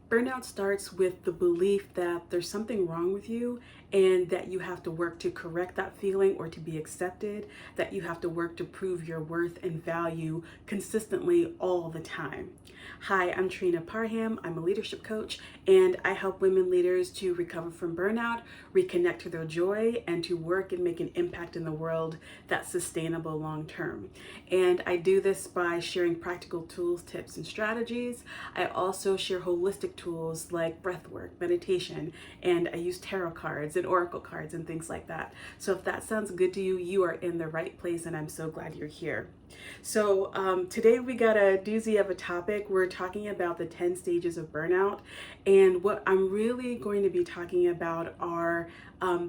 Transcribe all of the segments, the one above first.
Burnout starts with the belief that there's something wrong with you and that you have to work to correct that feeling or to be accepted, that you have to work to prove your worth and value consistently all the time. Hi, I'm Trina Parham. I'm a leadership coach and I help women leaders to recover from burnout, reconnect to their joy, and to work and make an impact in the world that's sustainable long term. And I do this by sharing practical tools, tips, and strategies. I also share holistic tools like breath work, meditation, and I use tarot cards and oracle cards and things like that. So if that sounds good to you, you are in the right place, and I'm so glad you're here. So today we got a doozy of a topic. We're talking about the 10 stages of burnout, and what I'm really going to be talking about are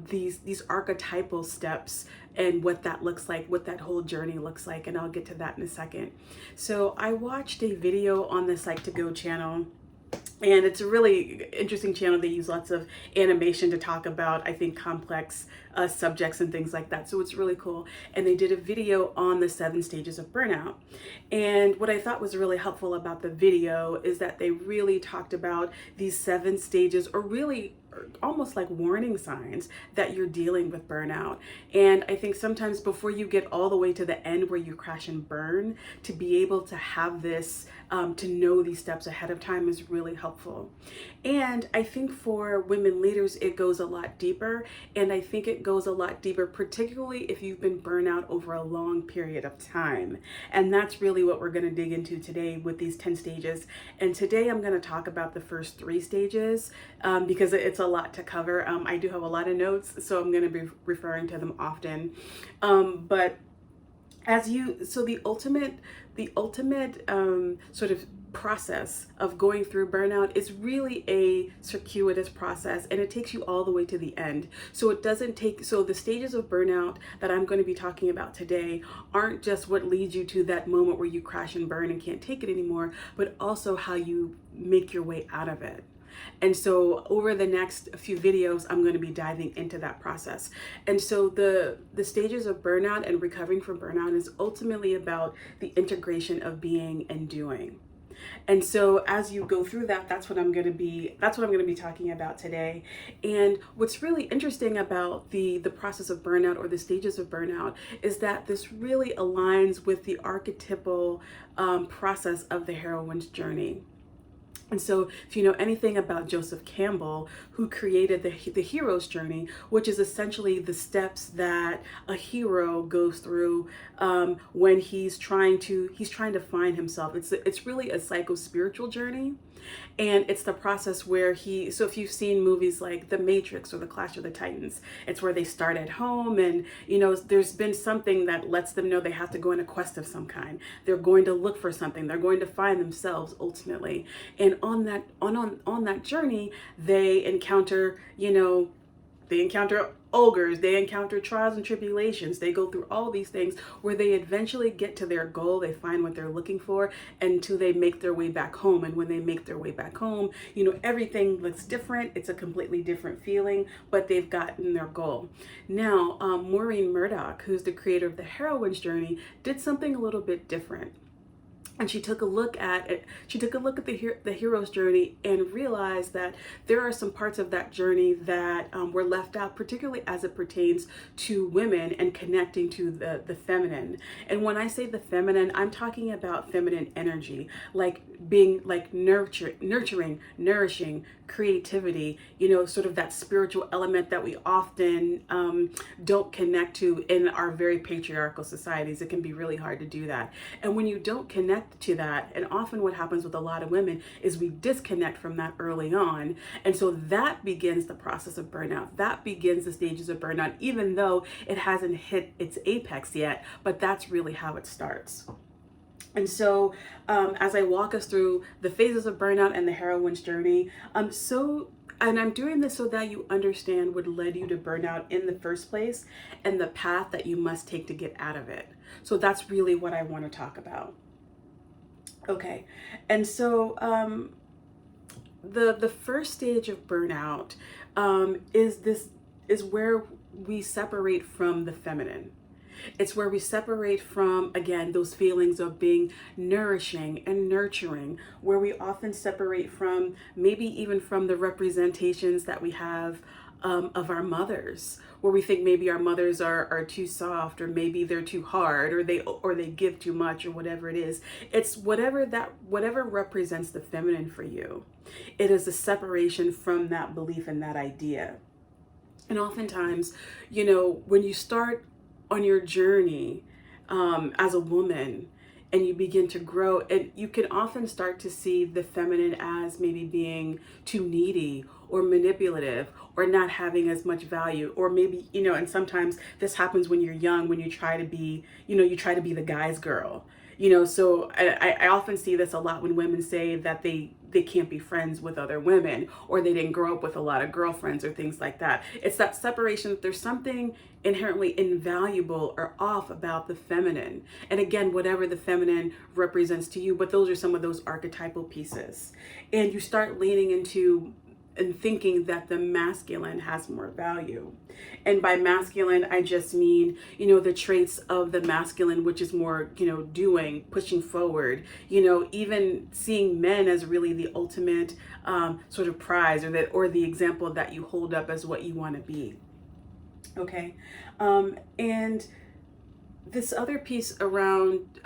these archetypal steps and what that looks like, what that whole journey looks like, and I'll get to that in a second. So I watched a video on the Psych2Go channel, and it's a really interesting channel. They use lots of animation to talk about, I think, complex subjects and things like that. So it's really cool. And they did a video on the 7 stages of burnout. And what I thought was really helpful about the video is that they really talked about these 7 stages, or really almost like warning signs that you're dealing with burnout. And I think sometimes before you get all the way to the end where you crash and burn, to be able to have this, to know these steps ahead of time is really helpful. And I think for women leaders, it goes a lot deeper. And I think it goes a lot deeper, particularly if you've been burnout over a long period of time. And that's really what we're going to dig into today with these 10 stages. And today I'm going to talk about the first 3 stages because it's a lot to cover. I do have a lot of notes, so I'm going to be referring to them often. But so the ultimate sort of process of going through burnout is really a circuitous process, and it takes you all the way to the end. So the stages of burnout that I'm going to be talking about today aren't just what leads you to that moment where you crash and burn and can't take it anymore, but also how you make your way out of it. And so over the next few videos, I'm going to be diving into that process. And so the stages of burnout and recovering from burnout is ultimately about the integration of being and doing. And so as you go through that, that's what I'm going to be talking about today. And what's really interesting about the process of burnout, or the stages of burnout, is that this really aligns with the archetypal process of the heroine's journey. And so if you know anything about Joseph Campbell, who created the hero's journey, which is essentially the steps that a hero goes through when he's trying to find himself. It's really a psycho-spiritual journey. And it's the process where so if you've seen movies like The Matrix or The Clash of the Titans, it's where they start at home, and there's been something that lets them know they have to go on a quest of some kind. They're going to look for something. They're going to find themselves ultimately. And on that journey, they encounter ogres, they encounter trials and tribulations, they go through all these things where they eventually get to their goal, they find what they're looking for, until they make their way back home. And when they make their way back home, everything looks different. It's a completely different feeling, but they've gotten their goal. Now, Maureen Murdoch, who's the creator of the heroine's journey, did something a little bit different. And she took a look at it. She took a look at the hero's journey and realized that there are some parts of that journey that were left out, particularly as it pertains to women and connecting to the feminine. And when I say the feminine, I'm talking about feminine energy, like being like nurturing, nourishing, creativity, sort of that spiritual element that we often don't connect to in our very patriarchal societies. It can be really hard to do that. And when you don't connect to that, and often what happens with a lot of women is we disconnect from that early on. And so that begins the process of burnout. That begins the stages of burnout, even though it hasn't hit its apex yet, but that's really how it starts. And so as I walk us through the phases of burnout and the heroine's journey, and I'm doing this so that you understand what led you to burnout in the first place and the path that you must take to get out of it. So that's really what I want to talk about. Okay, and so the first stage of burnout is where we separate from the feminine. It's where we separate from, again, those feelings of being nourishing and nurturing, where we often separate from maybe even from the representations that we have of our mothers, where we think maybe our mothers are too soft, or maybe they're too hard, or they give too much, or whatever it is. It's whatever represents the feminine for you. It is a separation from that belief and that idea. And oftentimes, when you start on your journey as a woman, and you begin to grow, and you can often start to see the feminine as maybe being too needy or manipulative or not having as much value, or maybe, and sometimes this happens when you're young, when you try to be, you try to be the guy's girl. So I often see this a lot when women say that they can't be friends with other women, or they didn't grow up with a lot of girlfriends or things like that. It's that separation, that there's something inherently invaluable or off about the feminine. And again, whatever the feminine represents to you, but those are some of those archetypal pieces. And you start leaning into and thinking that the masculine has more value. And by masculine, I just mean, the traits of the masculine, which is more, doing, pushing forward, even seeing men as really the ultimate sort of prize, or the example that you hold up as what you want to be. Okay. And this other piece around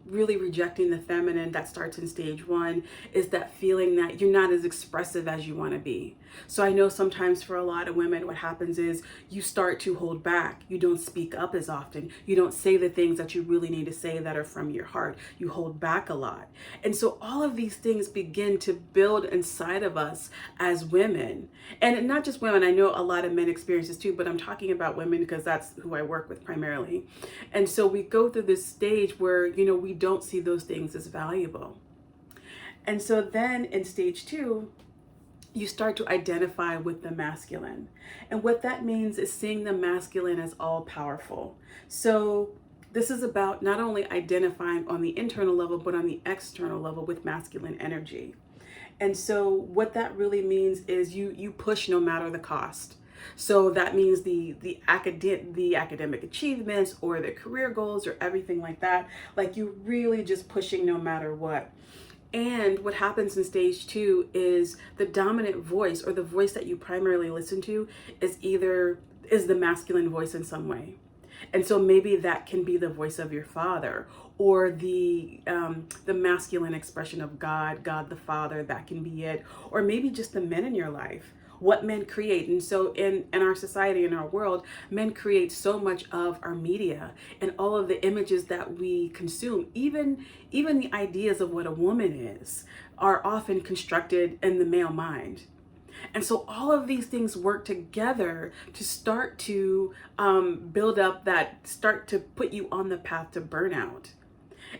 really rejecting the feminine that starts in stage 1 is that feeling that you're not as expressive as you want to be. So I know sometimes for a lot of women, what happens is you start to hold back. You don't speak up as often. You don't say the things that you really need to say that are from your heart. You hold back a lot. And so all of these things begin to build inside of us as women. And not just women. I know a lot of men experience this too, but I'm talking about women because that's who I work with primarily. And so we go through this stage where, we don't see those things as valuable. And so then in stage 2, you start to identify with the masculine. And what that means is seeing the masculine as all powerful. So this is about not only identifying on the internal level, but on the external level with masculine energy. And so what that really means is you push no matter the cost. So that means the academic achievements or the career goals or everything like that. Like you really just pushing no matter what. And what happens in stage 2 is the dominant voice, or the voice that you primarily listen to, is the masculine voice in some way. And so maybe that can be the voice of your father, or the masculine expression of God the Father, that can be it. Or maybe just the men in your life, what men create. And so in our society, in our world, men create so much of our media and all of the images that we consume. Even the ideas of what a woman is are often constructed in the male mind. And so all of these things work together to start to start to put you on the path to burnout.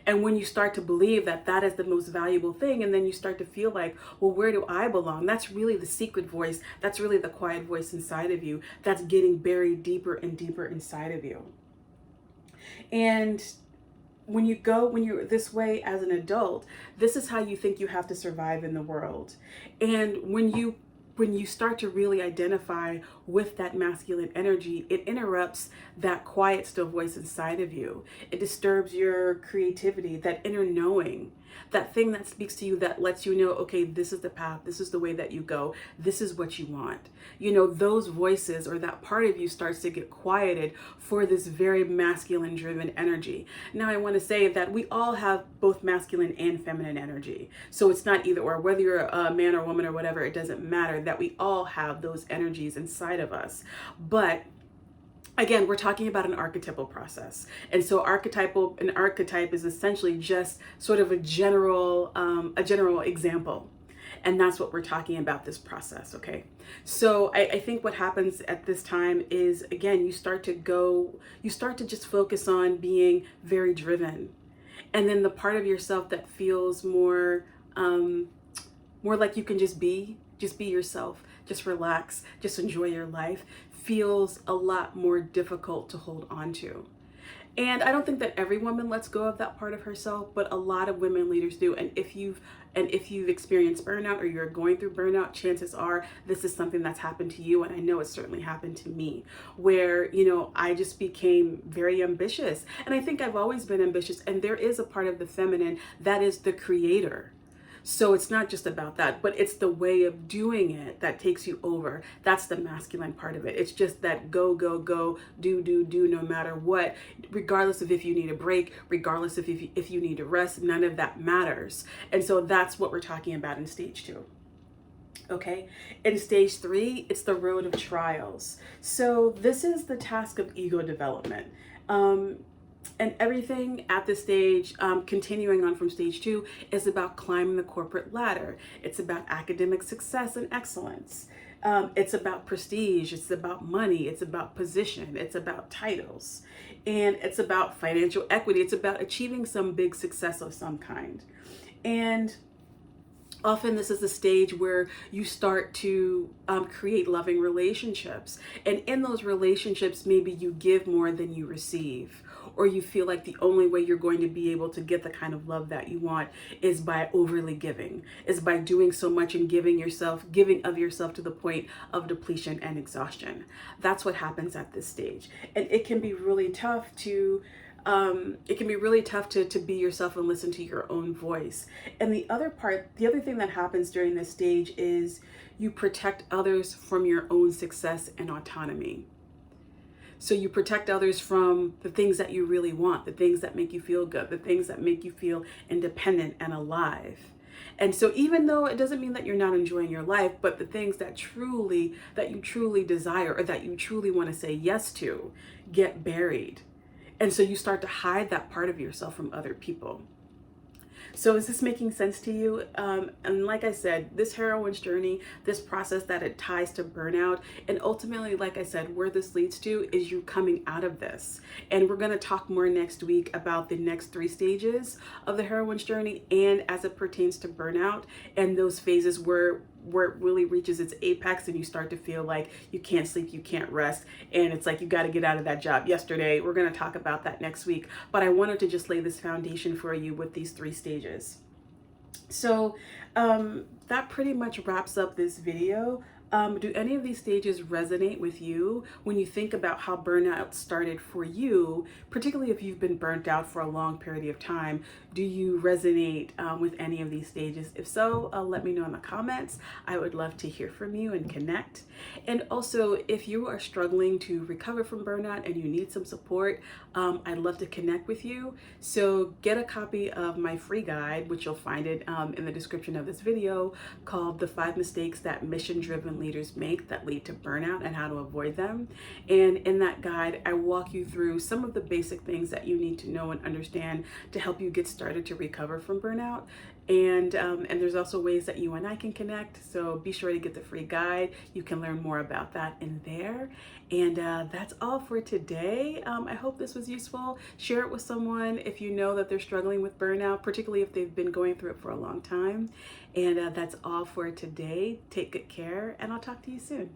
And when you start to believe that that is the most valuable thing, and then you start to feel like, well, where do I belong? That's really the secret voice. That's really the quiet voice inside of you that's getting buried deeper and deeper inside of you. And when you're this way as an adult, this is how you think you have to survive in the world. And when you start to really identify with that masculine energy, it interrupts that quiet, still voice inside of you. It disturbs your creativity, that inner knowing, that thing that speaks to you, that lets you know, okay, this is the path, this is the way that you go, this is what you want. Those voices, or that part of you, starts to get quieted for this very masculine driven energy. Now, I want to say that we all have both masculine and feminine energy. So it's not either or, whether you're a man or woman or whatever, it doesn't matter, that we all have those energies inside of us. But again, we're talking about an archetypal process. And so an archetype is essentially just sort of a general example. And that's what we're talking about, this process, okay? So I think what happens at this time is, again, you start to just focus on being very driven. And then the part of yourself that feels more like you can just be yourself, just relax, just enjoy your life, feels a lot more difficult to hold on to. And I don't think that every woman lets go of that part of herself, but a lot of women leaders do. And if you've And if you've experienced burnout or you're going through burnout, chances are this is something that's happened to you. And I know it's certainly happened to me, where, I just became very ambitious. And I think I've always been ambitious. And there is a part of the feminine that is the creator. So it's not just about that, but it's the way of doing it that takes you over. That's the masculine part of it. It's just that go, go, go, do, no matter what, regardless of if you need a break, regardless of if you need to rest, none of that matters. And so that's what we're talking about in stage 2. Okay, in stage 3, it's the road of trials. So this is the task of ego development. And everything at this stage, continuing on from stage 2, is about climbing the corporate ladder. It's about academic success and excellence. It's about prestige. It's about money. It's about position. It's about titles. And it's about financial equity. It's about achieving some big success of some kind. And often this is the stage where you start to create loving relationships. And in those relationships, maybe you give more than you receive, or you feel like the only way you're going to be able to get the kind of love that you want is by overly giving, is by doing so much and giving of yourself to the point of depletion and exhaustion. That's what happens at this stage. And it can be really tough to be yourself and listen to your own voice. And the other thing that happens during this stage is you protect others from your own success and autonomy. So you protect others from the things that you really want, the things that make you feel good, the things that make you feel independent and alive. And so even though it doesn't mean that you're not enjoying your life, but the things that you truly desire or that you truly want to say yes to get buried. And so you start to hide that part of yourself from other people. So is this making sense to you? And like I said, this heroine's journey, this process that it ties to burnout, and ultimately, like I said, where this leads to is you coming out of this. And we're going to talk more next week about the next 3 stages of the heroine's journey, and as it pertains to burnout and those phases where it really reaches its apex and you start to feel like you can't sleep, you can't rest, and it's like you got to get out of that job yesterday. We're going to talk about that next week, but I wanted to just lay this foundation for you with these 3 stages. So that pretty much wraps up this video. Do any of these stages resonate with you when you think about how burnout started for you, particularly if you've been burnt out for a long period of time? Do you resonate with any of these stages? If so, let me know in the comments. I would love to hear from you and connect. And also, if you are struggling to recover from burnout and you need some support, I'd love to connect with you. So get a copy of my free guide, which you'll find it in the description of this video, called The 5 Mistakes That Mission-Driven Leaders Make That Lead to Burnout and How to Avoid Them. And in that guide, I walk you through some of the basic things that you need to know and understand to help you get started to recover from burnout. And there's also ways that you and I can connect. So be sure to get the free guide. You can learn more about that in there. And that's all for today. I hope this was useful. Share it with someone if you know that they're struggling with burnout, particularly if they've been going through it for a long time. And that's all for today. Take good care, and I'll talk to you soon.